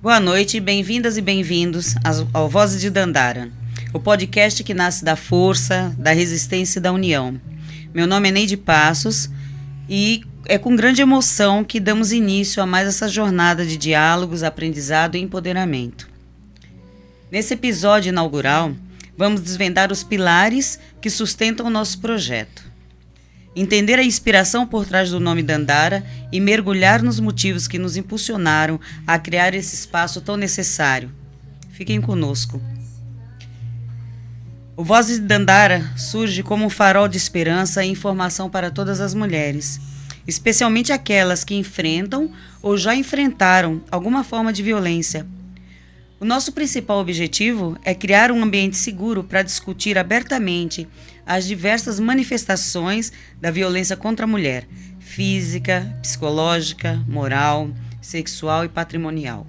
Boa noite, bem-vindas e bem-vindos ao Vozes de Dandara, o podcast que nasce da força, da resistência e da união. Meu nome é Neide Passos e é com grande emoção que damos início a mais essa jornada de diálogos, aprendizado e empoderamento. Nesse episódio inaugural, vamos desvendar os pilares que sustentam o nosso projeto. Entender a inspiração por trás do nome Dandara e mergulhar nos motivos que nos impulsionaram a criar esse espaço tão necessário. Fiquem conosco. O Vozes de Dandara surge como um farol de esperança e informação para todas as mulheres, especialmente aquelas que enfrentam ou já enfrentaram alguma forma de violência. O nosso principal objetivo é criar um ambiente seguro para discutir abertamente as diversas manifestações da violência contra a mulher, física, psicológica, moral, sexual e patrimonial.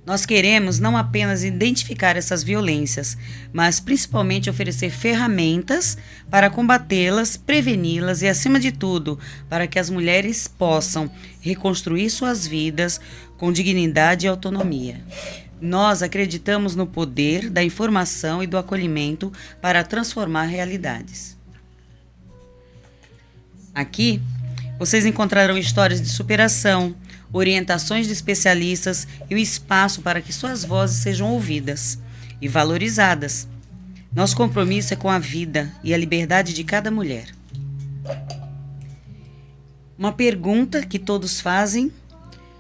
Nós queremos não apenas identificar essas violências, mas principalmente oferecer ferramentas para combatê-las, preveni-las e, acima de tudo, para que as mulheres possam reconstruir suas vidas com dignidade e autonomia. Nós acreditamos no poder da informação e do acolhimento para transformar realidades. Aqui, vocês encontrarão histórias de superação, orientações de especialistas e o espaço para que suas vozes sejam ouvidas e valorizadas. Nosso compromisso é com a vida e a liberdade de cada mulher. Uma pergunta que todos fazem: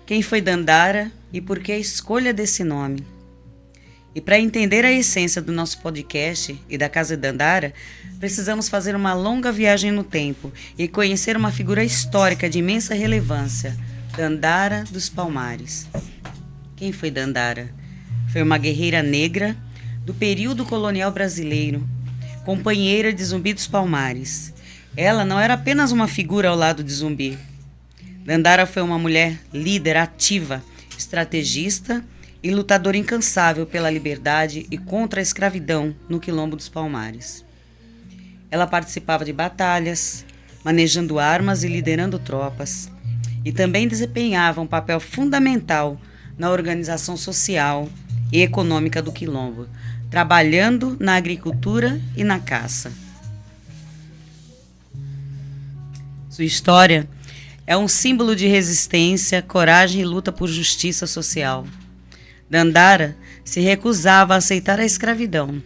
quem foi Dandara e por que a escolha desse nome? E para entender a essência do nosso podcast e da Casa Dandara, precisamos fazer uma longa viagem no tempo e conhecer uma figura histórica de imensa relevância, Dandara dos Palmares. Quem foi Dandara? Foi uma guerreira negra do período colonial brasileiro, companheira de Zumbi dos Palmares. Ela não era apenas uma figura ao lado de Zumbi. Dandara foi uma mulher líder ativa, estrategista e lutadora incansável pela liberdade e contra a escravidão no Quilombo dos Palmares. Ela participava de batalhas, manejando armas e liderando tropas, e também desempenhava um papel fundamental na organização social e econômica do Quilombo, trabalhando na agricultura e na caça. Sua história é um símbolo de resistência, coragem e luta por justiça social. Dandara se recusava a aceitar a escravidão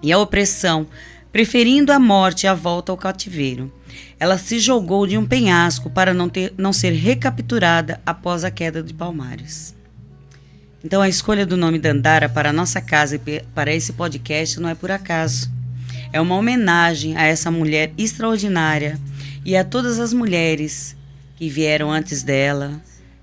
e a opressão, preferindo a morte e a volta ao cativeiro. Ela se jogou de um penhasco para não ser recapturada após a queda de Palmares. Então a escolha do nome Dandara para a nossa casa e para esse podcast não é por acaso. É uma homenagem a essa mulher extraordinária e a todas as mulheres que vieram antes dela,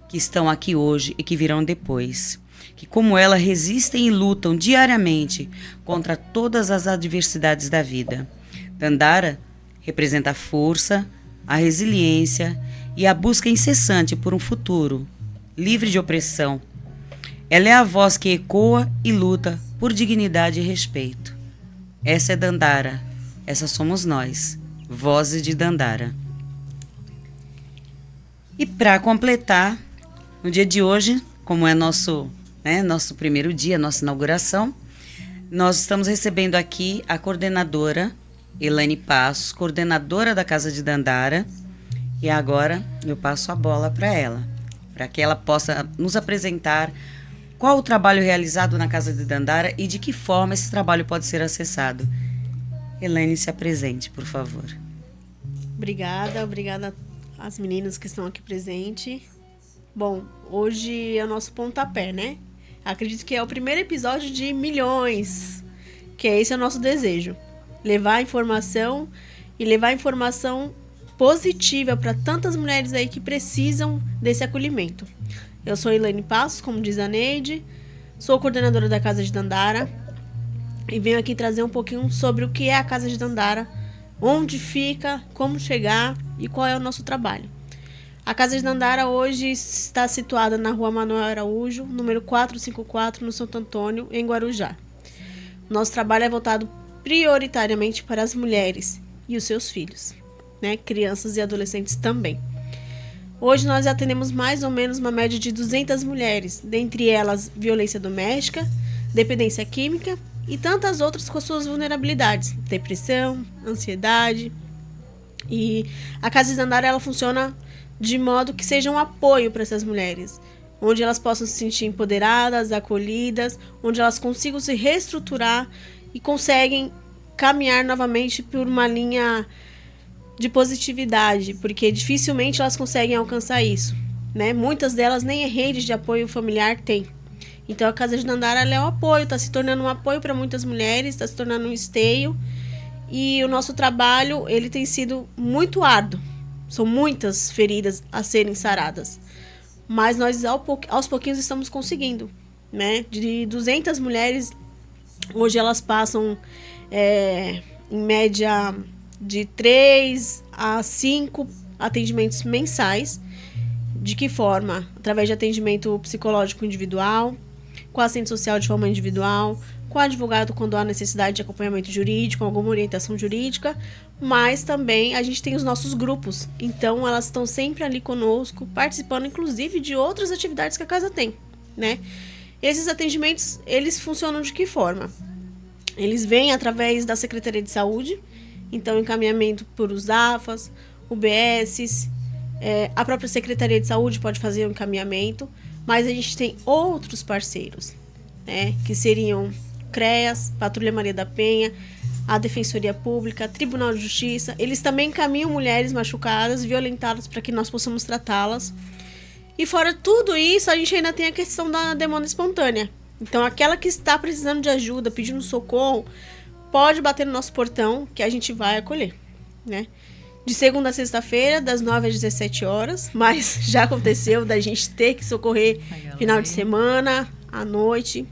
que estão aqui hoje e que virão depois, que como ela resistem e lutam diariamente contra todas as adversidades da vida. Dandara representa a força, a resiliência e a busca incessante por um futuro livre de opressão. Ela é a voz que ecoa e luta por dignidade e respeito. Essa é Dandara, essa somos nós, Vozes de Dandara. E para completar, no dia de hoje, como é nosso primeiro dia, nossa inauguração, nós estamos recebendo aqui a coordenadora Elaine Passos, coordenadora da Casa de Dandara, e agora eu passo a bola para ela, para que ela possa nos apresentar qual o trabalho realizado na Casa de Dandara e de que forma esse trabalho pode ser acessado. Elaine, se apresente, por favor. Obrigada às meninas que estão aqui presentes. Bom, hoje é o nosso pontapé, né? Acredito que é o primeiro episódio de milhões, que esse é o nosso desejo. Levar informação positiva para tantas mulheres aí que precisam desse acolhimento. Eu sou Elaine Passos, como diz a Neide, sou coordenadora da Casa de Dandara e venho aqui trazer um pouquinho sobre o que é a Casa de Dandara, onde fica, como chegar e qual é o nosso trabalho. A Casa de Dandara hoje está situada na Rua Manuel Araújo, número 454, no Santo Antônio, em Guarujá. Nosso trabalho é voltado prioritariamente para as mulheres e os seus filhos, né? Crianças e adolescentes também. Hoje nós atendemos mais ou menos uma média de 200 mulheres, dentre elas violência doméstica, dependência química e tantas outras com suas vulnerabilidades, depressão, ansiedade. E a Casa de Dandara, ela funciona de modo que seja um apoio para essas mulheres, onde elas possam se sentir empoderadas, acolhidas, onde elas consigam se reestruturar e conseguem caminhar novamente por uma linha de positividade, porque dificilmente elas conseguem alcançar isso, né? Muitas delas nem redes de apoio familiar têm. Então a Casa de Dandara, ela é um apoio, está se tornando um apoio para muitas mulheres, está se tornando um esteio, e o nosso trabalho, ele tem sido muito árduo. São muitas feridas a serem saradas, mas nós aos pouquinhos estamos conseguindo, né? De 200 mulheres, hoje elas passam em média de 3 a 5 atendimentos mensais. De que forma? Através de atendimento psicológico individual, com assistente social de forma individual, com advogado quando há necessidade de acompanhamento jurídico, alguma orientação jurídica, mas também a gente tem os nossos grupos. Então, elas estão sempre ali conosco, participando, inclusive, de outras atividades que a casa tem, né? Esses atendimentos, eles funcionam de que forma? Eles vêm através da Secretaria de Saúde, então encaminhamento por os AFAs, UBSs, a própria Secretaria de Saúde pode fazer o encaminhamento, mas a gente tem outros parceiros, né, que seriam CREAS, Patrulha Maria da Penha, a Defensoria Pública, Tribunal de Justiça. Eles também encaminham mulheres machucadas, violentadas, para que nós possamos tratá-las. E fora tudo isso, a gente ainda tem a questão da demanda espontânea. Então, aquela que está precisando de ajuda, pedindo socorro, pode bater no nosso portão, que a gente vai acolher, né? De segunda a sexta-feira, das 9 às 17 horas, mas já aconteceu da gente ter que socorrer final de semana, à noite.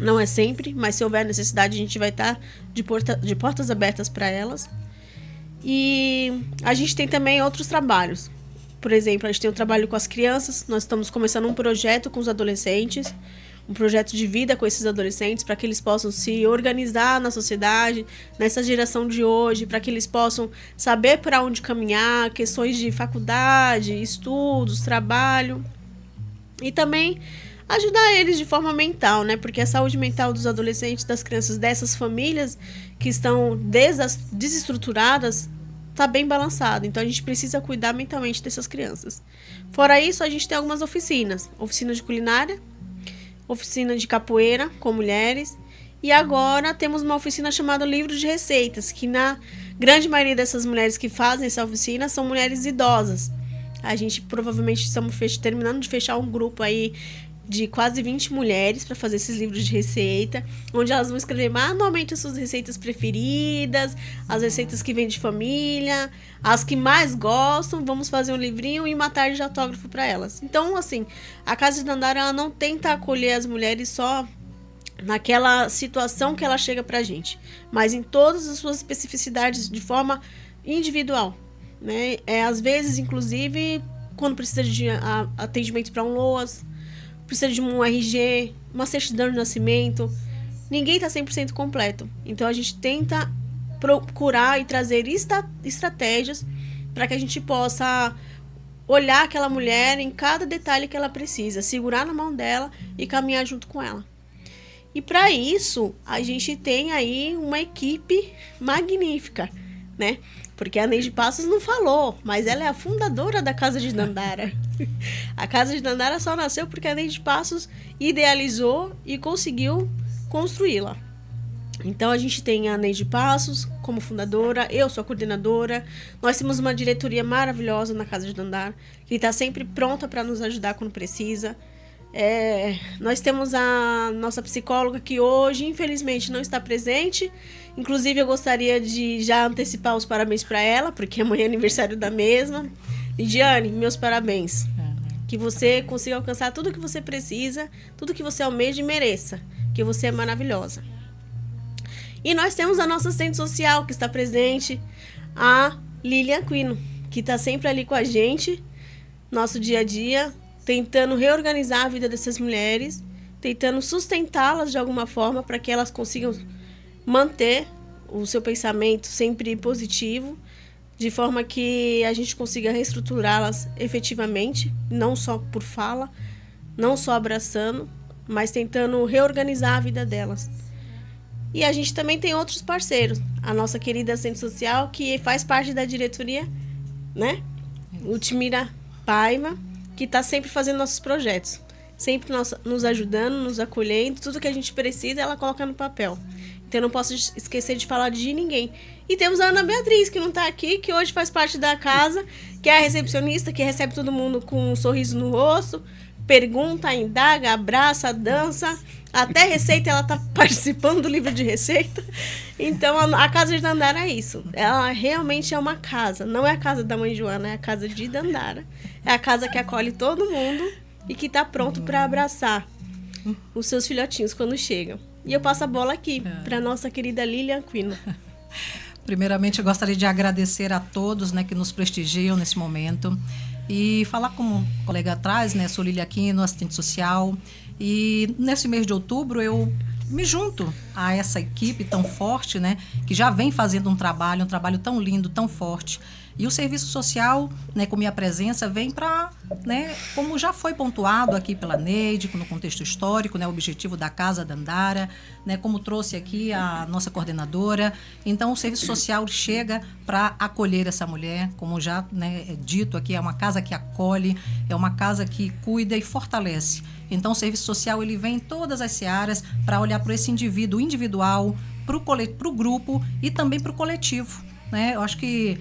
Não é sempre, mas se houver necessidade, a gente vai estar de portas abertas para elas. E a gente tem também outros trabalhos. Por exemplo, a gente tem um trabalho com as crianças, nós estamos começando um projeto com os adolescentes, um projeto de vida com esses adolescentes, para que eles possam se organizar na sociedade, nessa geração de hoje, para que eles possam saber para onde caminhar, questões de faculdade, estudos, trabalho. E também ajudar eles de forma mental, né? Porque a saúde mental dos adolescentes, das crianças, dessas famílias que estão desestruturadas, está bem balançada. Então, a gente precisa cuidar mentalmente dessas crianças. Fora isso, a gente tem algumas oficinas. Oficina de culinária, oficina de capoeira com mulheres. E agora temos uma oficina chamada Livro de Receitas, que na grande maioria dessas mulheres que fazem essa oficina são mulheres idosas. A gente provavelmente estamos terminando de fechar um grupo aí de quase 20 mulheres para fazer esses livros de receita, onde elas vão escrever manualmente as suas receitas preferidas, as receitas que vêm de família, as que mais gostam. Vamos fazer um livrinho e uma tarde de autógrafo para elas. Então, assim, a Casa de Dandara, ela não tenta acolher as mulheres só naquela situação que ela chega pra gente, mas em todas as suas especificidades de forma individual, né? Às vezes, inclusive, quando precisa de atendimento para um LOAS, precisa de um RG, uma certidão de nascimento, ninguém está 100% completo. Então, a gente tenta procurar e trazer estratégias para que a gente possa olhar aquela mulher em cada detalhe que ela precisa, segurar na mão dela e caminhar junto com ela. E para isso, a gente tem aí uma equipe magnífica, né? Porque a Neide Passos não falou, mas ela é a fundadora da Casa de Dandara. A Casa de Dandara só nasceu porque a Neide Passos idealizou e conseguiu construí-la. Então, a gente tem a Neide Passos como fundadora, eu sou a coordenadora. Nós temos uma diretoria maravilhosa na Casa de Dandara, que está sempre pronta para nos ajudar quando precisa. Nós temos a nossa psicóloga, que hoje, infelizmente, não está presente. Inclusive, eu gostaria de já antecipar os parabéns para ela, porque amanhã é aniversário da mesma. Lidiane, meus parabéns. Que você consiga alcançar tudo que você precisa, tudo que você almeja e mereça, que você é maravilhosa. E nós temos a nossa assistente social, que está presente, a Lilian Aquino, que está sempre ali com a gente, nosso dia a dia, tentando reorganizar a vida dessas mulheres, tentando sustentá-las de alguma forma para que elas consigam manter o seu pensamento sempre positivo, de forma que a gente consiga reestruturá-las efetivamente, não só por fala, não só abraçando, mas tentando reorganizar a vida delas. E a gente também tem outros parceiros. A nossa querida Assistente Social, que faz parte da diretoria, né? Ultimira Paiva, que está sempre fazendo nossos projetos. Sempre nos ajudando, nos acolhendo. Tudo que a gente precisa, ela coloca no papel. Então, eu não posso esquecer de falar de ninguém. E temos a Ana Beatriz, que não está aqui, que hoje faz parte da casa, que é a recepcionista, que recebe todo mundo com um sorriso no rosto, pergunta, indaga, abraça, dança, até receita ela tá participando do livro de receita. Então a casa de Dandara é isso. Ela realmente é uma casa. Não é a casa da mãe Joana, é a casa de Dandara. É a casa que acolhe todo mundo e que tá pronto para abraçar os seus filhotinhos quando chegam. E eu passo a bola aqui para nossa querida Lilian Aquino. Primeiramente, eu gostaria de agradecer a todos, né, que nos prestigiam nesse momento. E falar como o colega atrás, né? Sou Lília Aquino, assistente social. E nesse mês de outubro eu me junto a essa equipe tão forte, né? Que já vem fazendo um trabalho tão lindo, tão forte. E o serviço social, né, com minha presença, vem para, né, como já foi pontuado aqui pela Neide, no contexto histórico, né, o objetivo da Casa Dandara, né, como trouxe aqui a nossa coordenadora. Então, o serviço social chega para acolher essa mulher, como já, né, é dito aqui, é uma casa que acolhe, é uma casa que cuida e fortalece. Então, o serviço social ele vem em todas as searas para olhar para esse indivíduo individual, para o grupo e também para o coletivo, né? Eu acho que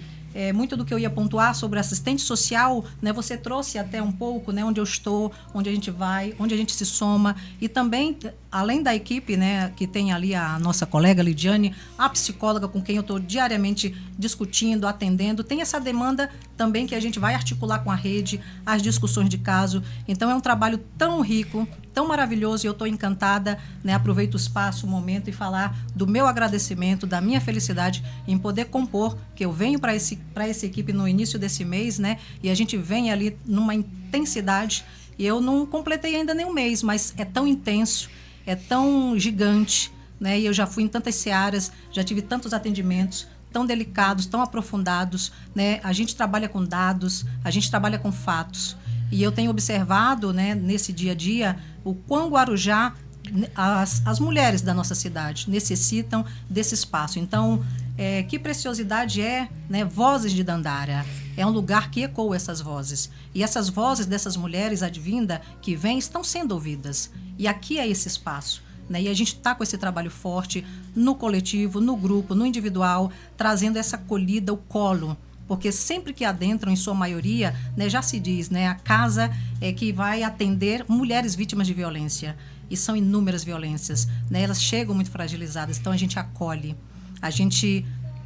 muito do que eu ia pontuar sobre assistente social, né, você trouxe até um pouco, né, onde eu estou, onde a gente vai, onde a gente se soma. E também, além da equipe, né, que tem ali a nossa colega Lidiane, a psicóloga com quem eu estou diariamente discutindo, atendendo, tem essa demanda também que a gente vai articular com a rede, as discussões de caso. Então é um trabalho tão rico, tão maravilhoso, e eu estou encantada, né? Aproveito o espaço, o momento e falar do meu agradecimento, da minha felicidade em poder compor, que eu venho para essa equipe no início desse mês, né? E a gente vem ali numa intensidade, e eu não completei ainda nem um mês, mas é tão intenso, é tão gigante, né? E eu já fui em tantas searas, já tive tantos atendimentos tão delicados, tão aprofundados, né? A gente trabalha com dados, a gente trabalha com fatos. E eu tenho observado, né, nesse dia a dia, o quão Guarujá, as mulheres da nossa cidade necessitam desse espaço. Então, que preciosidade né, Vozes de Dandara. É um lugar que ecoa essas vozes. E essas vozes dessas mulheres advindas que vêm estão sendo ouvidas. E aqui é esse espaço. Né? E a gente está com esse trabalho forte no coletivo, no grupo, no individual, trazendo essa acolhida, o colo. Porque sempre que adentram, em sua maioria, né, já se diz, né, a casa é que vai atender mulheres vítimas de violência. E são inúmeras violências. Né? Elas chegam muito fragilizadas, então a gente acolhe, a gente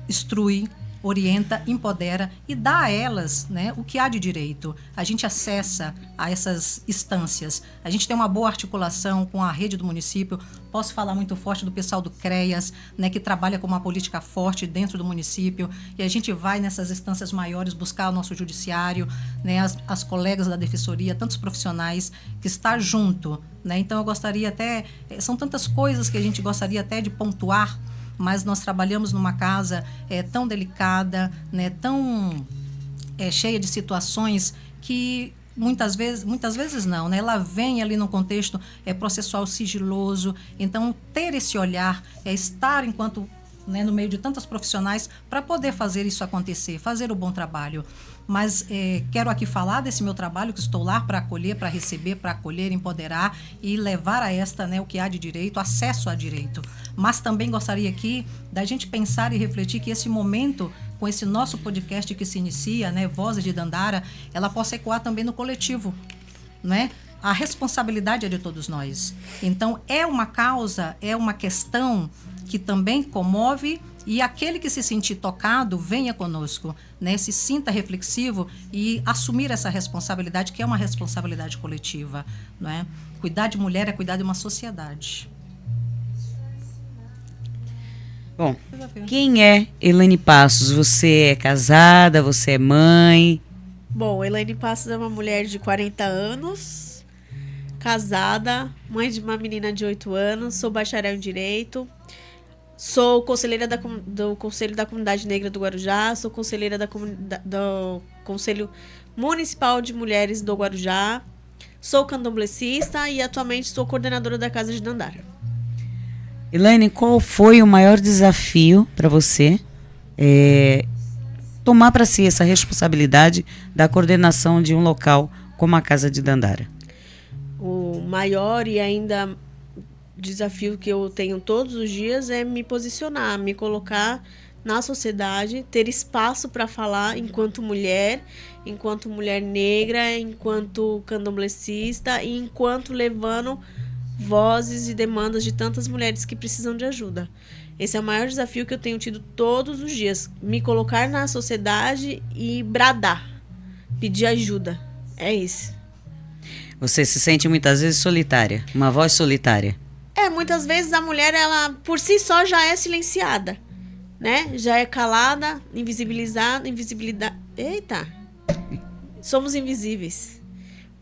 instrui, orienta, empodera e dá a elas, né, o que há de direito. A gente acessa a essas instâncias. A gente tem uma boa articulação com a rede do município. Posso falar muito forte do pessoal do CREAS, né, que trabalha com uma política forte dentro do município. E a gente vai nessas instâncias maiores buscar o nosso judiciário, né, as colegas da defensoria, tantos profissionais que estão junto. Né? Então, eu gostaria até... São tantas coisas que a gente gostaria até de pontuar, mas nós trabalhamos numa casa tão delicada, né, tão cheia de situações que muitas vezes não, né, ela vem ali num contexto processual sigiloso. Então, ter esse olhar, estar enquanto, né, no meio de tantos profissionais para poder fazer isso acontecer, fazer o bom trabalho. Mas quero aqui falar desse meu trabalho, que estou lá para acolher, para receber, para acolher, empoderar e levar a esta, né, o que há de direito, acesso a direito. Mas também gostaria aqui da gente pensar e refletir que esse momento, com esse nosso podcast que se inicia, né, Vozes de Dandara, ela possa ecoar também no coletivo, né? A responsabilidade é de todos nós. Então, é uma causa, é uma questão que também comove, e aquele que se sentir tocado, venha conosco, né? Se sinta reflexivo e assumir essa responsabilidade, que é uma responsabilidade coletiva, não é? Cuidar de mulher é cuidar de uma sociedade. Bom, quem é Elaine Passos? Você é casada? Você é mãe? Bom, Elaine Passos é uma mulher de 40 anos, casada, mãe de uma menina de 8 anos, sou bacharel em Direito. Sou conselheira do Conselho da Comunidade Negra do Guarujá, sou conselheira do Conselho Municipal de Mulheres do Guarujá, sou candomblessista e atualmente sou coordenadora da Casa de Dandara. Elaine, qual foi o maior desafio para você tomar para si essa responsabilidade da coordenação de um local como a Casa de Dandara? O maior e ainda desafio que eu tenho todos os dias é me posicionar, me colocar na sociedade, ter espaço para falar enquanto mulher negra, enquanto candomblessista e enquanto levando vozes e demandas de tantas mulheres que precisam de ajuda. Esse é o maior desafio que eu tenho tido todos os dias, me colocar na sociedade e bradar, pedir ajuda. É isso. Você se sente muitas vezes solitária, uma voz solitária? Muitas vezes a mulher, ela por si só já é silenciada, né? Já é calada, invisibilizada, Eita! Somos invisíveis.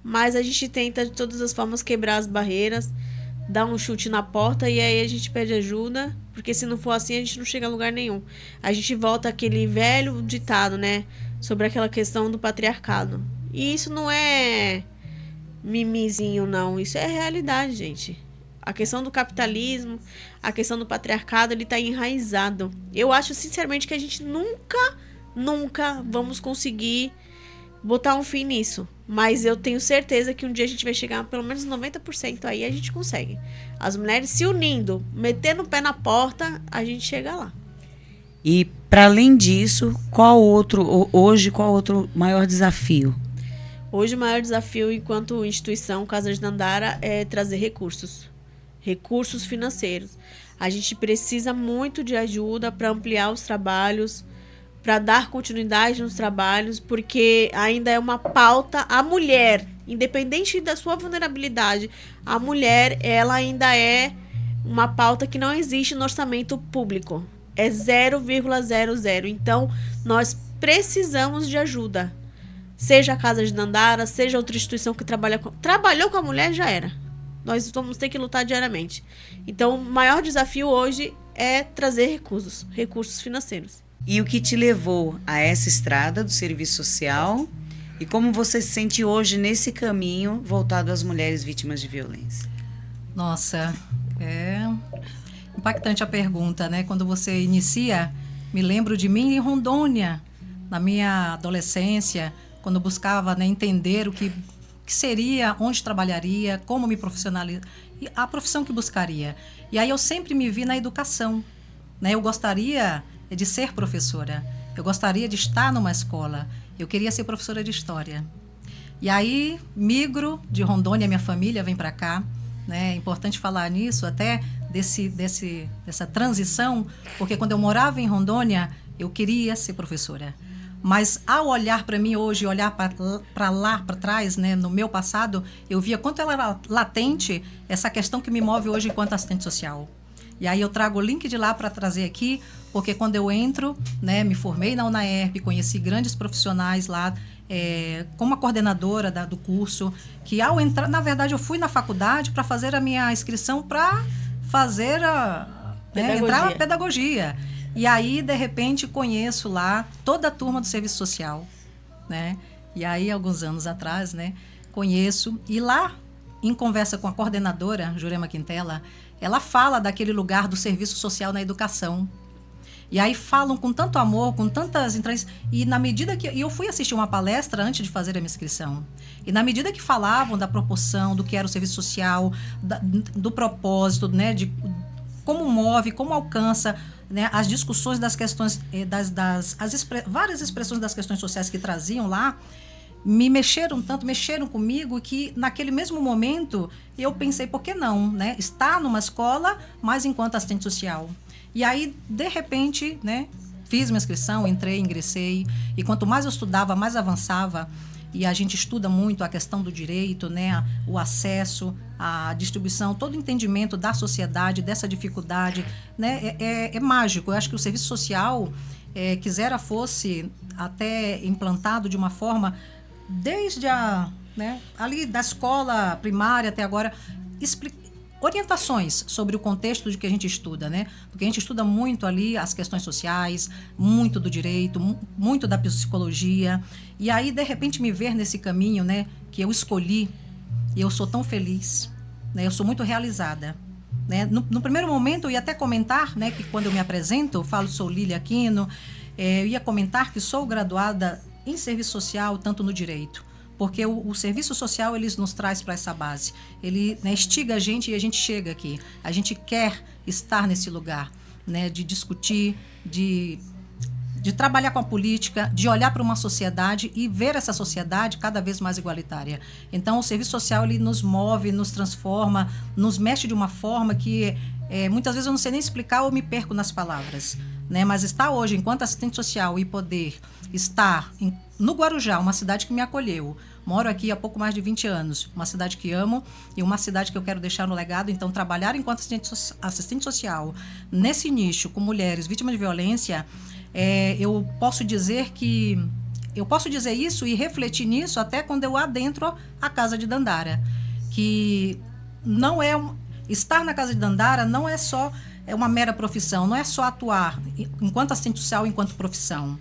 Mas a gente tenta de todas as formas quebrar as barreiras, dar um chute na porta e aí a gente pede ajuda, porque se não for assim a gente não chega a lugar nenhum. A gente volta àquele velho ditado, né? Sobre aquela questão do patriarcado. E isso não é mimizinho, não. Isso é realidade, gente. A questão do capitalismo, a questão do patriarcado, ele está enraizado. Eu acho, sinceramente, que a gente nunca vamos conseguir botar um fim nisso. Mas eu tenho certeza que um dia a gente vai chegar a pelo menos 90% aí, a gente consegue. As mulheres se unindo, metendo o pé na porta, a gente chega lá. E, para além disso, qual outro maior desafio? Hoje o maior desafio enquanto instituição Casa de Dandara é trazer recursos financeiros. A gente precisa muito de ajuda para ampliar os trabalhos, para dar continuidade nos trabalhos, porque ainda é uma pauta. A mulher, independente da sua vulnerabilidade, a mulher, ela ainda é uma pauta que não existe no orçamento público. É 0,00. Então, nós precisamos de ajuda. Seja a Casa de Dandara, seja outra instituição que trabalhou com a mulher, já era. Nós vamos ter que lutar diariamente. Então, o maior desafio hoje é trazer recursos financeiros. E o que te levou a essa estrada do serviço social? E como você se sente hoje nesse caminho voltado às mulheres vítimas de violência? Nossa, é impactante a pergunta, né? Quando você inicia, me lembro de mim em Rondônia, na minha adolescência, quando eu buscava, né, entender o que seria, onde trabalharia, como me profissionalizar, a profissão que buscaria. E aí eu sempre me vi na educação, né? Eu gostaria de ser professora, eu gostaria de estar numa escola, eu queria ser professora de história. E aí migro de Rondônia, minha família vem para cá, né? É importante falar nisso, até dessa transição, porque quando eu morava em Rondônia, eu queria ser professora. Mas ao olhar para mim hoje, olhar para lá, para trás, né, no meu passado, eu via quanto ela era latente essa questão que me move hoje enquanto assistente social. E aí eu trago o link de lá para trazer aqui, porque quando eu entro, né, me formei na UNAERP, conheci grandes profissionais lá, como a coordenadora do curso, que ao entrar, na verdade eu fui na faculdade para fazer a minha inscrição para fazer entrar na pedagogia. E aí, de repente, conheço lá toda a turma do serviço social, né? E aí, alguns anos atrás, né, conheço. E lá, em conversa com a coordenadora, Jurema Quintela, ela fala daquele lugar do serviço social na educação. E aí falam com tanto amor, com tantas entranhas. E na medida que... E eu fui assistir uma palestra antes de fazer a minha inscrição. E na medida que falavam da proporção, do que era o serviço social, do propósito, né, de como move, como alcança, né, as discussões das questões, várias expressões das questões sociais que traziam lá, me mexeram comigo, que naquele mesmo momento eu pensei, por que não, né, estar numa escola, mas enquanto assistente social. E aí, de repente, né, fiz minha inscrição, ingressei, e quanto mais eu estudava, mais avançava. E a gente estuda muito a questão do direito, né, o acesso, a distribuição, todo o entendimento da sociedade, dessa dificuldade, né, é mágico. Eu acho que o serviço social, quisera fosse até implantado de uma forma, desde ali da escola primária até agora, orientações sobre o contexto de que a gente estuda, né? Porque a gente estuda muito ali as questões sociais, muito do direito, muito da psicologia. E aí, de repente, me ver nesse caminho, né, que eu escolhi, e eu sou tão feliz, né? Eu sou muito realizada. Né? No primeiro momento, eu ia até comentar, né, que quando eu me apresento, eu falo, sou Lília Aquino, eu ia comentar que sou graduada em serviço social, tanto no direito, porque o serviço social, ele nos traz para essa base. Ele, né, instiga a gente e a gente chega aqui. A gente quer estar nesse lugar, né, de discutir, de trabalhar com a política, de olhar para uma sociedade e ver essa sociedade cada vez mais igualitária. Então, o serviço social, ele nos move, nos transforma, nos mexe de uma forma que muitas vezes eu não sei nem explicar ou me perco nas palavras. Né? Mas estar hoje, enquanto assistente social, e poder estar no Guarujá, uma cidade que me acolheu. Moro aqui há pouco mais de 20 anos, uma cidade que amo e uma cidade que eu quero deixar no legado. Então, trabalhar enquanto assistente social nesse nicho, com mulheres vítimas de violência, eu posso dizer isso e refletir nisso até quando eu adentro a Casa de Dandara, que não é estar na Casa de Dandara não é só uma mera profissão, não é só atuar enquanto assistente social, enquanto profissão,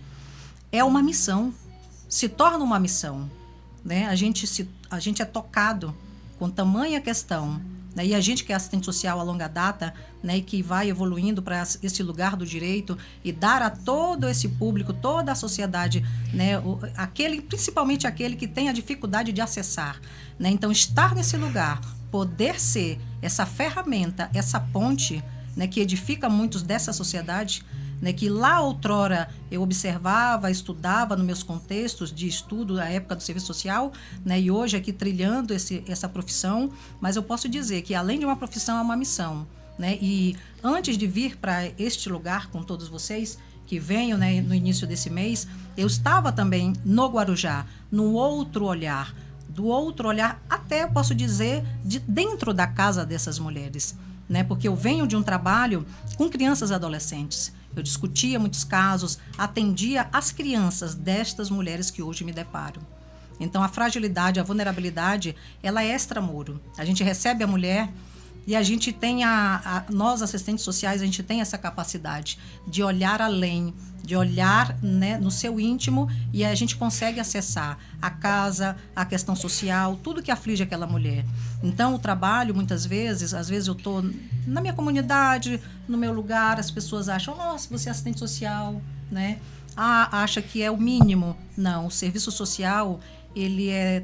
é uma missão, se torna uma missão, né? A gente é tocado com tamanha questão, né? E a gente que é assistente social a longa data, né, e que vai evoluindo para esse lugar do direito e dar a todo esse público, toda a sociedade, né, principalmente aquele que tem a dificuldade de acessar, né? Então, estar nesse lugar, poder ser essa ferramenta, essa ponte, né, que edifica muitos dessa sociedade, né, que lá outrora eu observava, estudava nos meus contextos de estudo da época do serviço social, né, e hoje aqui trilhando essa profissão, mas eu posso dizer que além de uma profissão é uma missão, né, e antes de vir para este lugar com todos vocês que venham, né, no início desse mês, eu estava também no Guarujá, no outro olhar, do outro olhar, até eu posso dizer, de dentro da casa dessas mulheres, né, porque eu venho de um trabalho com crianças e adolescentes. Eu discutia muitos casos, atendia as crianças destas mulheres que hoje me deparo. Então, a fragilidade, a vulnerabilidade, ela é extramuro. A gente recebe a mulher e a gente tem nós, assistentes sociais, a gente tem essa capacidade de olhar além, de olhar, né, no seu íntimo, e a gente consegue acessar a casa, a questão social, tudo que aflige aquela mulher. Então, o trabalho, muitas vezes, às vezes eu estou na minha comunidade, no meu lugar, as pessoas acham, nossa, você é assistente social, né? Acha que é o mínimo. Não, o serviço social, ele é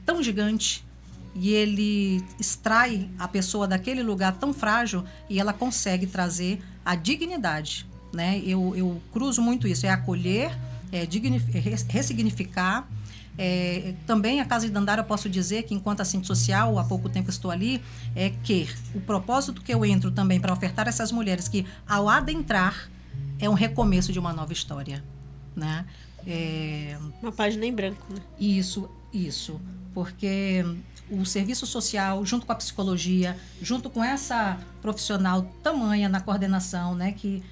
tão gigante e ele extrai a pessoa daquele lugar tão frágil e ela consegue trazer a dignidade, né? Eu cruzo muito isso, é acolher, ressignificar. Também a Casa de Dandara, eu posso dizer que enquanto assistente social, há pouco tempo estou ali, que o propósito que eu entro também para ofertar a essas mulheres que ao adentrar é um recomeço de uma nova história, né? Uma página em branco, né? Isso, porque o serviço social, junto com a psicologia, junto com essa profissional tamanha na coordenação, né, que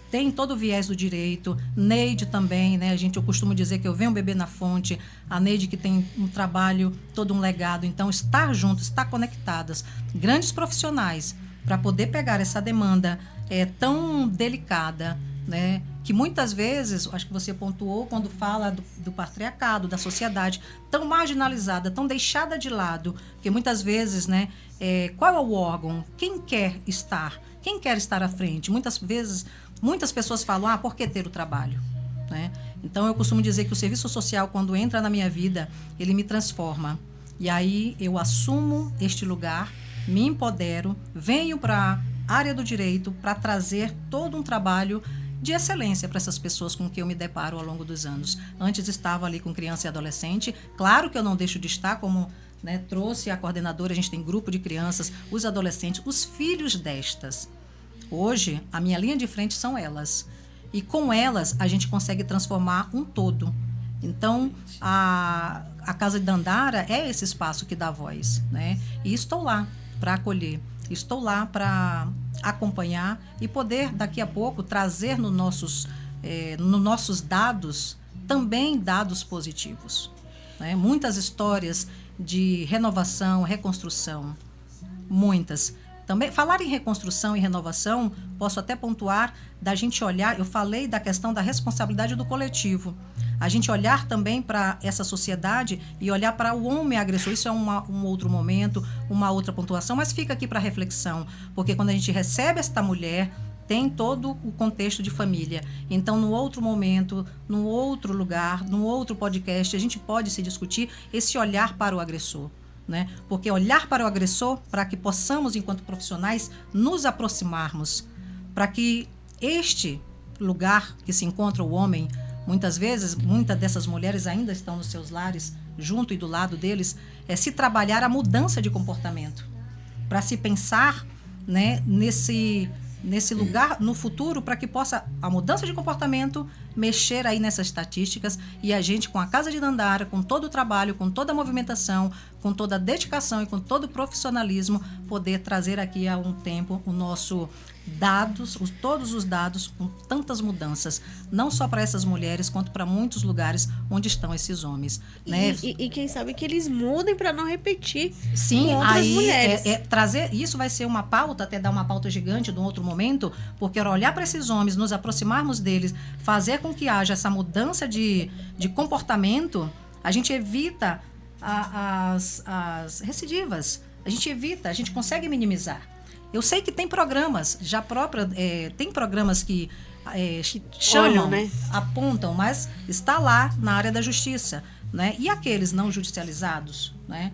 tem todo o viés do direito, Neide também, né? Eu costumo dizer que eu venho beber na fonte, a Neide que tem um trabalho, todo um legado. Então, estar juntos, estar conectadas, grandes profissionais, para poder pegar essa demanda tão delicada, né? Que muitas vezes, acho que você pontuou quando fala do patriarcado, da sociedade, tão marginalizada, tão deixada de lado, que muitas vezes, né? Qual é o órgão? Quem quer estar? Quem quer estar à frente? Muitas vezes, muitas pessoas falam, por que ter o trabalho? Né? Então, eu costumo dizer que o serviço social, quando entra na minha vida, ele me transforma. E aí, eu assumo este lugar, me empodero, venho para a área do direito para trazer todo um trabalho de excelência para essas pessoas com que eu me deparo ao longo dos anos. Antes estava ali com criança e adolescente. Claro que eu não deixo de estar, como, né, trouxe a coordenadora, a gente tem grupo de crianças, os adolescentes, os filhos destas. Hoje, a minha linha de frente são elas. E com elas, a gente consegue transformar um todo. Então, a Casa de Dandara é esse espaço que dá voz, né? E estou lá para acolher. Estou lá para acompanhar e poder, daqui a pouco, trazer nos nossos dados também dados positivos, né? Muitas histórias de renovação, reconstrução, muitas. Também, falar em reconstrução e renovação, posso até pontuar da gente olhar, eu falei da questão da responsabilidade do coletivo. A gente olhar também para essa sociedade e olhar para o homem agressor. Isso é um outro momento, uma outra pontuação, mas fica aqui para reflexão. Porque quando a gente recebe esta mulher, tem todo o contexto de família. Então, no outro momento, no outro lugar, no outro podcast, a gente pode se discutir esse olhar para o agressor. Né? Porque olhar para o agressor, para que possamos, enquanto profissionais, nos aproximarmos, para que este lugar que se encontra o homem, muitas vezes, muitas dessas mulheres ainda estão nos seus lares, junto e do lado deles, se trabalhar a mudança de comportamento, para se pensar, né, nesse lugar no futuro, para que possa a mudança de comportamento mexer aí nessas estatísticas e a gente, com a Casa de Dandara, com todo o trabalho, com toda a movimentação, com toda a dedicação e com todo o profissionalismo, poder trazer aqui há um tempo o nosso dados, todos os dados com tantas mudanças, não só para essas mulheres, quanto para muitos lugares onde estão esses homens. Né? E quem sabe que eles mudem para não repetir. Sim, com outras aí mulheres. Trazer, isso vai ser uma pauta, até dar uma pauta gigante de um outro momento, porque olhar para esses homens, nos aproximarmos deles, fazer com que haja essa mudança de comportamento, a gente evita as recidivas, a gente consegue minimizar. Eu sei que tem programas, tem programas que chamam, olham, né? apontam, mas está lá na área da justiça, né? E aqueles não judicializados, né?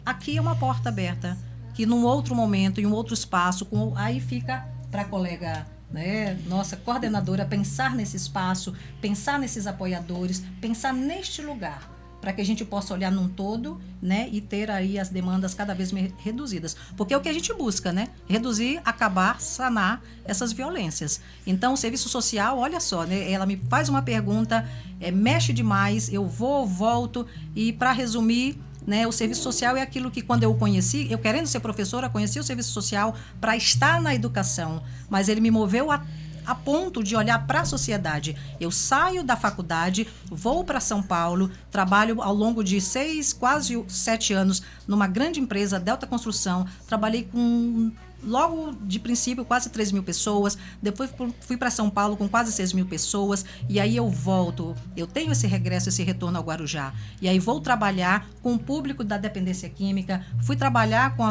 Aqui é uma porta aberta, que num outro momento, em um outro espaço, aí fica para a colega, né, nossa coordenadora, pensar nesse espaço, pensar nesses apoiadores, pensar neste lugar, para que a gente possa olhar num todo, né, e ter aí as demandas cada vez mais reduzidas. Porque é o que a gente busca, né? Reduzir, acabar, sanar essas violências. Então, o serviço social, olha só, né, ela me faz uma pergunta, mexe demais, eu volto, e para resumir, né, o serviço social é aquilo que, quando eu conheci, eu querendo ser professora, conheci o serviço social para estar na educação, mas ele me moveu a ponto de olhar para a sociedade. Eu saio da faculdade, vou para São Paulo, trabalho ao longo de 6, quase 7 anos numa grande empresa, Delta Construção, trabalhei com, logo de princípio, quase 3 mil pessoas, depois fui para São Paulo com quase 6 mil pessoas, e aí eu volto, eu tenho esse regresso, esse retorno ao Guarujá, e aí vou trabalhar com o público da dependência química, fui trabalhar com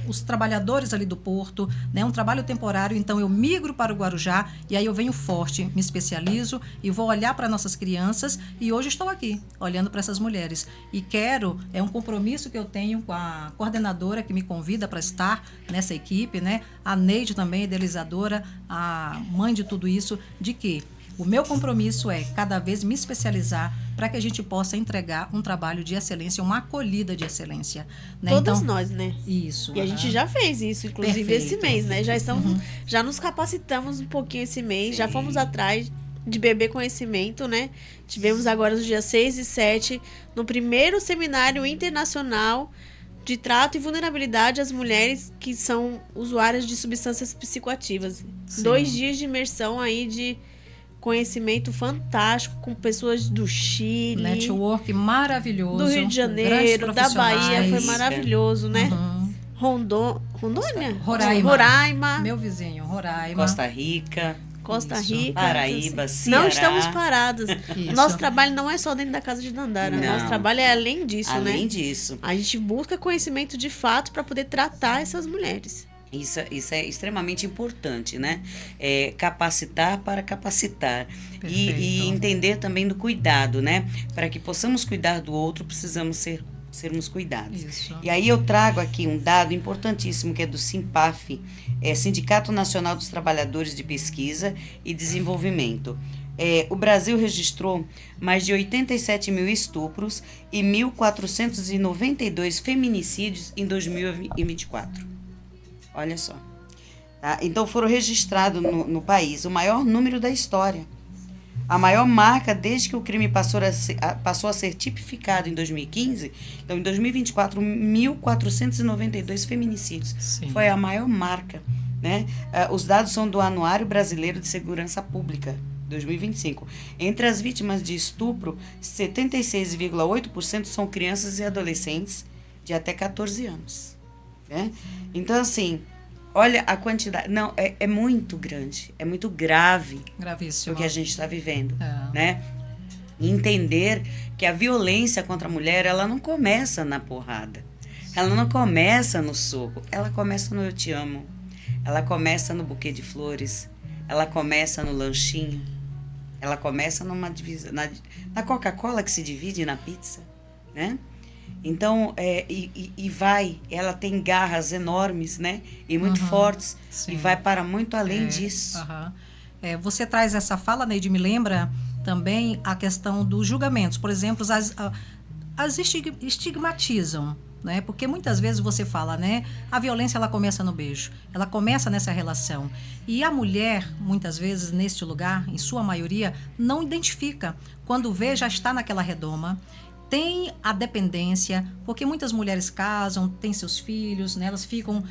os trabalhadores ali do porto, né, um trabalho temporário, então eu migro para o Guarujá e aí eu venho forte, me especializo e vou olhar para nossas crianças, e hoje estou aqui, olhando para essas mulheres. E é um compromisso que eu tenho com a coordenadora que me convida para estar nessa equipe, né, a Neide também, idealizadora, a mãe de tudo isso, de que o meu compromisso é cada vez me especializar para que a gente possa entregar um trabalho de excelência, uma acolhida de excelência. Né? Todos então, nós, né? Isso. E a gente já fez isso, inclusive, Perfeito. esse mês, né? Já nos capacitamos um pouquinho esse mês, Sim. já fomos atrás de beber conhecimento, né? Tivemos agora os dias 6 e 7, no primeiro seminário internacional de trato e vulnerabilidade às mulheres que são usuárias de substâncias psicoativas. Sim. 2 dias de imersão aí de conhecimento fantástico com pessoas do Chile, Network maravilhoso. do Rio de Janeiro, da Bahia, foi maravilhoso, né? Uhum. Rondônia? Roraima. Meu vizinho, Roraima. Costa Rica, Costa Isso. Rica. Paraíba, Ceará. Não estamos paradas. Isso. Nosso trabalho não é só dentro da Casa de Dandara. Não. Nosso trabalho é além disso, Além né? disso, A gente busca conhecimento de fato para poder tratar essas mulheres. isso é extremamente importante, né? Capacitar para capacitar. E Perfeito. entender também do cuidado, né? Para que possamos cuidar do outro, precisamos sermos cuidados. Isso. E aí eu trago aqui um dado importantíssimo que é do SINPAF, Sindicato Nacional dos Trabalhadores de Pesquisa e Desenvolvimento. O Brasil registrou mais de 87 mil estupros e 1.492 feminicídios em 2024. Olha só. Tá? Então foram registrados no país o maior número da história. A maior marca desde que o crime passou a ser tipificado em 2015. Então, em 2024, 1.492 feminicídios. Sim. Foi a maior marca. Né? Os dados são do Anuário Brasileiro de Segurança Pública, 2025. Entre as vítimas de estupro, 76,8% são crianças e adolescentes de até 14 anos. Né? Então, assim, Olha a quantidade. Não, é muito grande. É muito grave Gravíssimo. o que a gente está vivendo, É. né? Entender que a violência contra a mulher, ela não começa na porrada. Ela não começa no soco. Ela começa no eu te amo. Ela começa no buquê de flores. Ela começa no lanchinho. Ela começa numa divisão, na Coca-Cola que se divide na pizza, né? Então, ela tem garras enormes, né? E muito fortes. Sim. E vai para muito além disso. Aham. Você traz essa fala, Neide, me lembra também a questão dos julgamentos. Por exemplo, as estigmatizam, né? Porque muitas vezes você fala, né? A violência, ela começa no beijo. Ela começa nessa relação. E a mulher, muitas vezes, neste lugar, em sua maioria, não identifica. Quando vê, já está naquela redoma. Tem a dependência, porque muitas mulheres casam, têm seus filhos, né? Elas ficam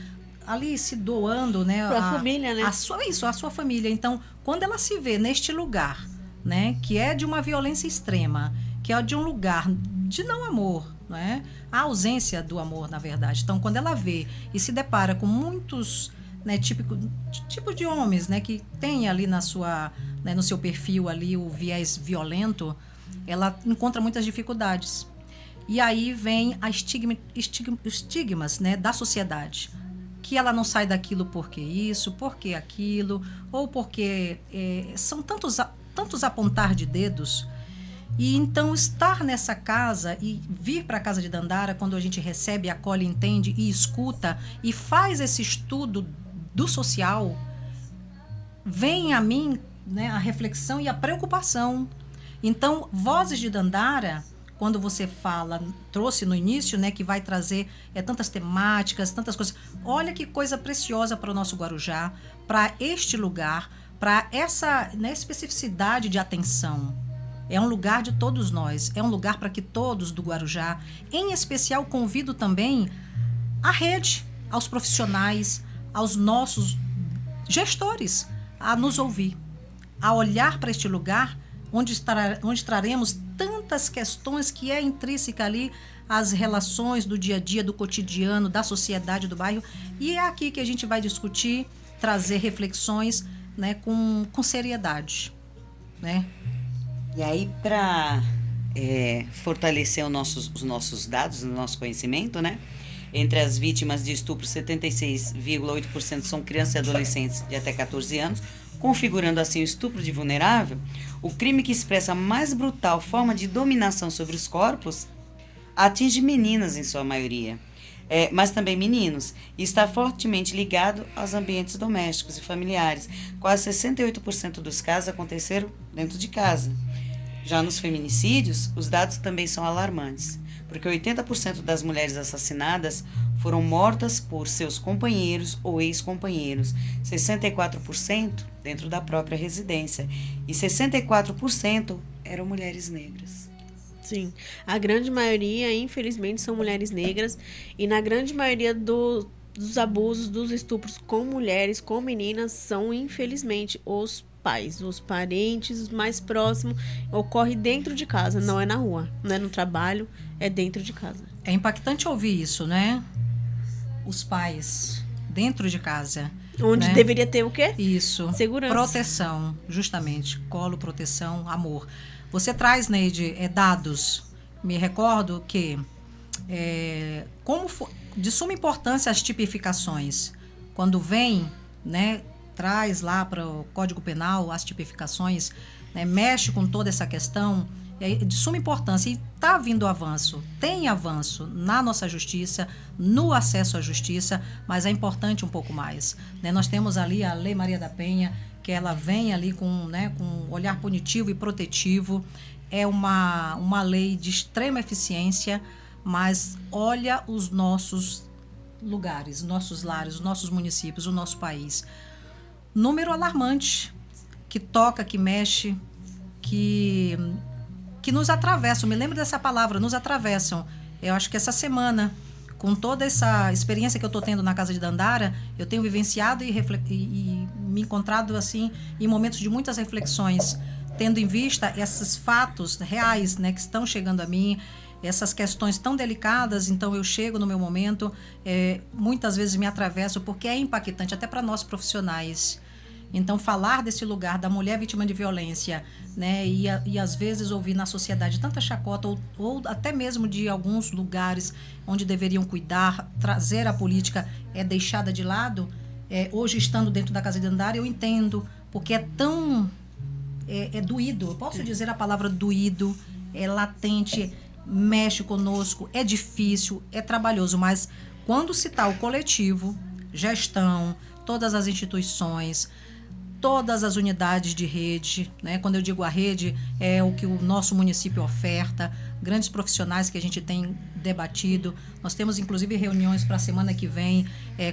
ali se doando, né? Pra família, né? A sua família. Então, quando ela se vê neste lugar, né? Que é de uma violência extrema, que é de um lugar de não amor, né? A ausência do amor, na verdade. Então, quando ela vê e se depara com muitos, né, tipo de homens, né? Que tem ali no seu perfil ali o viés violento, ela encontra muitas dificuldades. E aí vem estigmas, né, da sociedade. Que ela não sai daquilo porque isso, porque aquilo, ou porque são tantos apontar de dedos. E então estar nessa casa e vir para a casa de Dandara, quando a gente recebe, acolhe, entende e escuta e faz esse estudo do social, vem a mim, né, a reflexão e a preocupação. Então, Vozes de Dandara, quando você fala, trouxe no início, né, que vai trazer tantas temáticas, tantas coisas. Olha que coisa preciosa para o nosso Guarujá, para este lugar, para essa, né, especificidade de atenção. É um lugar de todos nós, é um lugar para que todos do Guarujá, em especial convido também a rede, aos profissionais, aos nossos gestores, a nos ouvir, a olhar para este lugar onde traremos tantas questões que é intrínseca ali as relações do dia a dia, do cotidiano, da sociedade, do bairro. E é aqui que a gente vai discutir, trazer reflexões, né, com seriedade, né? E aí, para fortalecer os nossos dados, o nosso conhecimento, né? Entre as vítimas de estupro, 76,8% são crianças e adolescentes de até 14 anos, configurando assim o estupro de vulnerável. O crime que expressa a mais brutal forma de dominação sobre os corpos atinge meninas em sua maioria, mas também meninos, e está fortemente ligado aos ambientes domésticos e familiares. Quase 68% dos casos aconteceram dentro de casa. Já nos feminicídios, os dados também são alarmantes, porque 80% das mulheres assassinadas foram mortas por seus companheiros ou ex-companheiros, 64% dentro da própria residência e 64% eram mulheres negras. Sim, a grande maioria, infelizmente, são mulheres negras e na grande maioria dos abusos, dos estupros com mulheres, com meninas, são, infelizmente, os pais, os parentes mais próximos, ocorre dentro de casa, não é na rua, não é no trabalho, é dentro de casa. É impactante ouvir isso, né? Os pais dentro de casa. Onde, né, deveria ter o quê? Isso. Segurança. Proteção, justamente. Colo, proteção, amor. Você traz, Neide, dados. Me recordo que de suma importância as tipificações. Quando vem, né, traz lá para o Código Penal as tipificações, né, mexe com toda essa questão, é de suma importância. E está vindo avanço, tem avanço na nossa justiça, no acesso à justiça, mas é importante um pouco mais, né? Nós temos ali a Lei Maria da Penha, que ela vem ali com, né, com um olhar punitivo e protetivo. É uma lei de extrema eficiência, mas olha os nossos lugares, nossos lares, os nossos municípios, o nosso país. Número alarmante, que toca, que mexe, que nos atravessam. Me lembro dessa palavra, nos atravessam. Eu acho que essa semana, com toda essa experiência que eu estou tendo na casa de Dandara, eu tenho vivenciado e me encontrado assim em momentos de muitas reflexões, tendo em vista esses fatos reais, né, que estão chegando a mim, essas questões tão delicadas, então eu chego no meu momento, muitas vezes me atravesso, porque é impactante até para nós profissionais. Então, falar desse lugar da mulher vítima de violência, né, e às vezes ouvir na sociedade tanta chacota, ou até mesmo de alguns lugares onde deveriam cuidar, trazer a política deixada de lado, hoje estando dentro da Casa de Dandara, eu entendo, porque é tão doído, eu posso dizer a palavra doído, é latente, mexe conosco, é difícil, é trabalhoso, mas quando se está o coletivo, gestão, todas as instituições, todas as unidades de rede, né? Quando eu digo a rede, é o que o nosso município oferta, grandes profissionais que a gente tem debatido. Nós temos, inclusive, reuniões para a semana que vem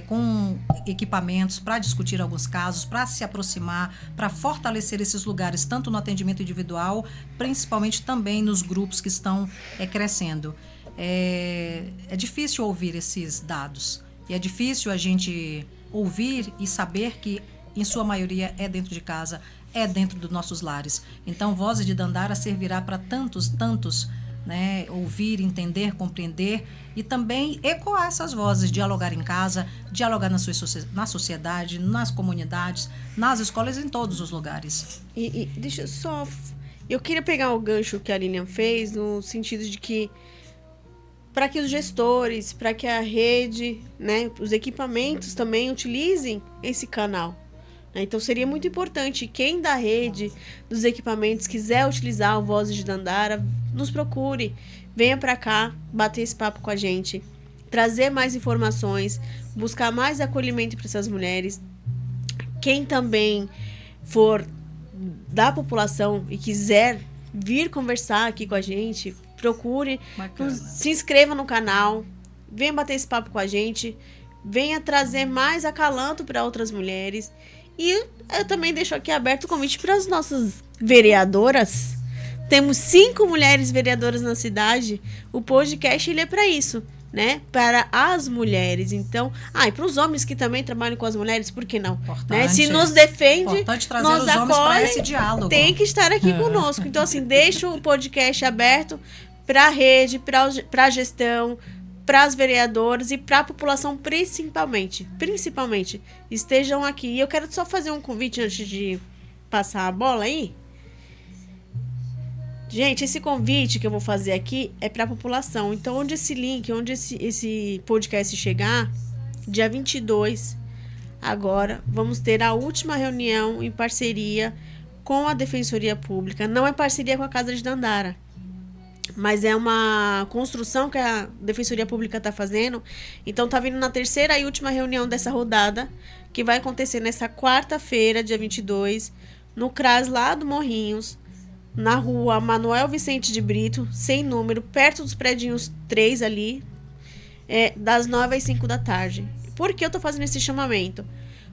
com equipamentos para discutir alguns casos, para se aproximar, para fortalecer esses lugares, tanto no atendimento individual, principalmente também nos grupos que estão crescendo. É difícil ouvir esses dados e é difícil a gente ouvir e saber que em sua maioria é dentro de casa, é dentro dos nossos lares. Então, Vozes de Dandara servirá para tantos, né, ouvir, entender, compreender e também ecoar essas vozes, dialogar em casa, dialogar na sociedade, nas comunidades, nas escolas, em todos os lugares. E deixa eu só... Eu queria pegar o gancho que a Lilian fez, no sentido de que para que os gestores, para que a rede, né, os equipamentos também utilizem esse canal. Então, seria muito importante, quem da rede, dos equipamentos, quiser utilizar o Vozes de Dandara, nos procure, venha para cá, bater esse papo com a gente, trazer mais informações, buscar mais acolhimento para essas mulheres. Quem também for da população e quiser vir conversar aqui com a gente, procure, se inscreva no canal, venha bater esse papo com a gente, venha trazer mais acalanto para outras mulheres. E eu também deixo aqui aberto o convite para as nossas vereadoras. Temos 5 mulheres vereadoras na cidade. O podcast ele é para isso, né? Para as mulheres. Então, e para os homens que também trabalham com as mulheres, por que não? Né? Se nos defende, trazer nos os homens para esse diálogo. Tem que estar aqui conosco. Então, assim, deixo o podcast aberto para a rede, para a gestão, para as vereadoras e para a população principalmente, estejam aqui. E eu quero só fazer um convite antes de passar a bola aí. Gente, esse convite que eu vou fazer aqui é para a população. Então, onde esse link, onde esse podcast chegar, dia 22, agora, vamos ter a última reunião em parceria com a Defensoria Pública. Não é parceria com a Casa de Dandara, mas é uma construção que a Defensoria Pública está fazendo. Então, tá vindo na terceira e última reunião dessa rodada, que vai acontecer nessa quarta-feira, dia 22, no CRAS lá do Morrinhos, na rua Manuel Vicente de Brito, sem número, perto dos prédios 3 ali, das 9 às 5 da tarde. Por que eu tô fazendo esse chamamento?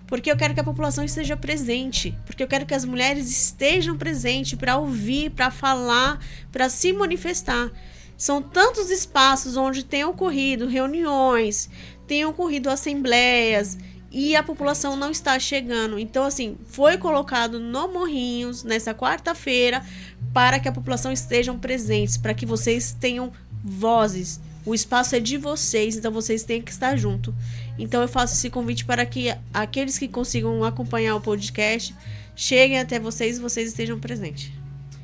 Porque eu quero que a população esteja presente, porque eu quero que as mulheres estejam presentes para ouvir, para falar, para se manifestar. São tantos espaços onde tem ocorrido reuniões, tem ocorrido assembleias e a população não está chegando. Então, assim, foi colocado no Morrinhos nessa quarta-feira para que a população estejam presentes, para que vocês tenham vozes. O espaço é de vocês, então vocês têm que estar junto. Então eu faço esse convite para que aqueles que consigam acompanhar o podcast cheguem até vocês e vocês estejam presentes.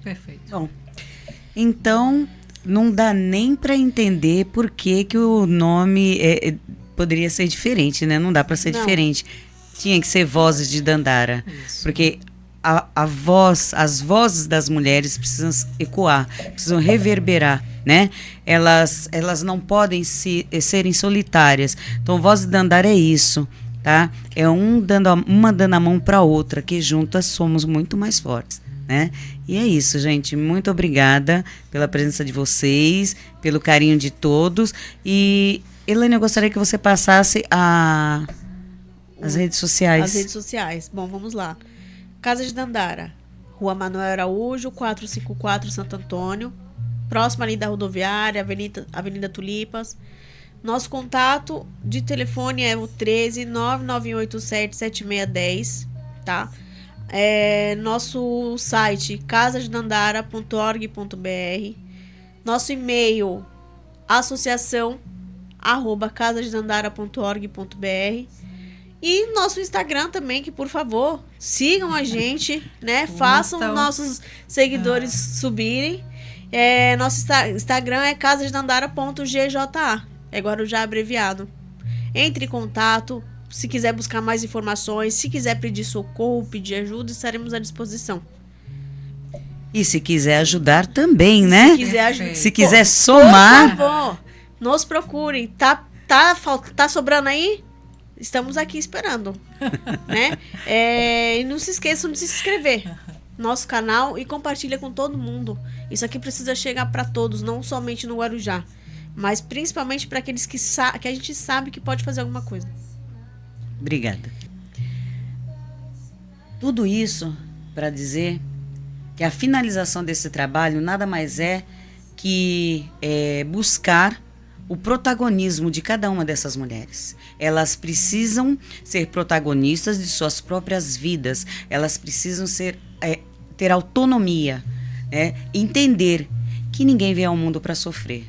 Perfeito. Bom, então não dá nem para entender por que o nome poderia ser diferente, né? Não dá para ser diferente. Tinha que ser Vozes de Dandara. Isso. Porque as vozes das mulheres precisam ecoar, precisam reverberar, né? Elas não podem serem solitárias. Então, Vozes de Dandara é isso, tá? É uma dando a mão para a outra, que juntas somos muito mais fortes, né? E é isso, gente. Muito obrigada pela presença de vocês, pelo carinho de todos. E, Elaine, eu gostaria que você passasse as redes sociais. As redes sociais. Bom, vamos lá. Casa de Dandara, Rua Manuel Araújo, 454, Santo Antônio, próximo ali da rodoviária, Avenida Tulipas. Nosso contato de telefone é o 13 99187 7610, tá? Nosso site casadedandara.org.br. Nosso e-mail associação@casadandara.org.br. E nosso Instagram também, que por favor, sigam a gente, né? Façam Então, nossos seguidores subirem. Nosso Instagram é casadandara.gja, é Guarujá abreviado. Entre em contato, se quiser buscar mais informações, se quiser pedir socorro, pedir ajuda, estaremos à disposição. E se quiser ajudar também, né? Se quiser ajudar. Se quiser somar. Por favor, nos procurem. Tá sobrando aí? Estamos aqui esperando, né? E não se esqueçam de se inscrever no nosso canal e compartilha com todo mundo. Isso aqui precisa chegar para todos, não somente no Guarujá, mas principalmente para aqueles que a gente sabe que pode fazer alguma coisa. Obrigada. Tudo isso para dizer que a finalização desse trabalho nada mais é que buscar o protagonismo de cada uma dessas mulheres. Elas precisam ser protagonistas de suas próprias vidas, elas precisam ter autonomia, entender que ninguém vem ao mundo para sofrer.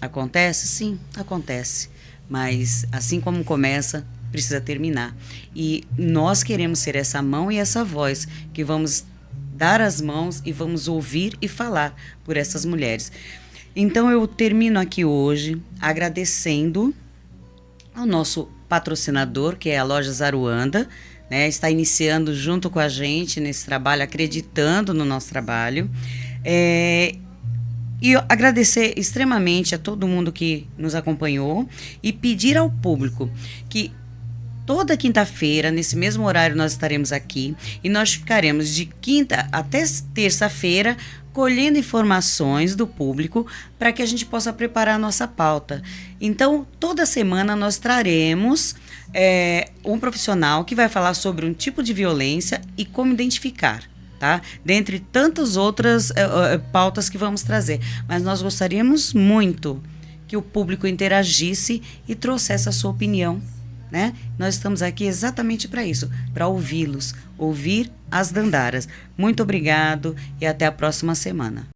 Acontece? Sim, acontece. Mas assim como começa, precisa terminar. E nós queremos ser essa mão e essa voz que vamos dar as mãos e vamos ouvir e falar por essas mulheres. Então eu termino aqui hoje agradecendo ao nosso patrocinador, que é a Loja Zaruanda, né? Está iniciando junto com a gente nesse trabalho, acreditando no nosso trabalho. E agradecer extremamente a todo mundo que nos acompanhou e pedir ao público que toda quinta-feira, nesse mesmo horário, nós estaremos aqui e nós ficaremos de quinta até terça-feira colhendo informações do público para que a gente possa preparar a nossa pauta. Então, toda semana nós traremos um profissional que vai falar sobre um tipo de violência e como identificar, tá? Dentre tantas outras pautas que vamos trazer. Mas nós gostaríamos muito que o público interagisse e trouxesse a sua opinião, né? Nós estamos aqui exatamente para isso, para ouvi-los, ouvir as Dandaras. Muito obrigado e até a próxima semana.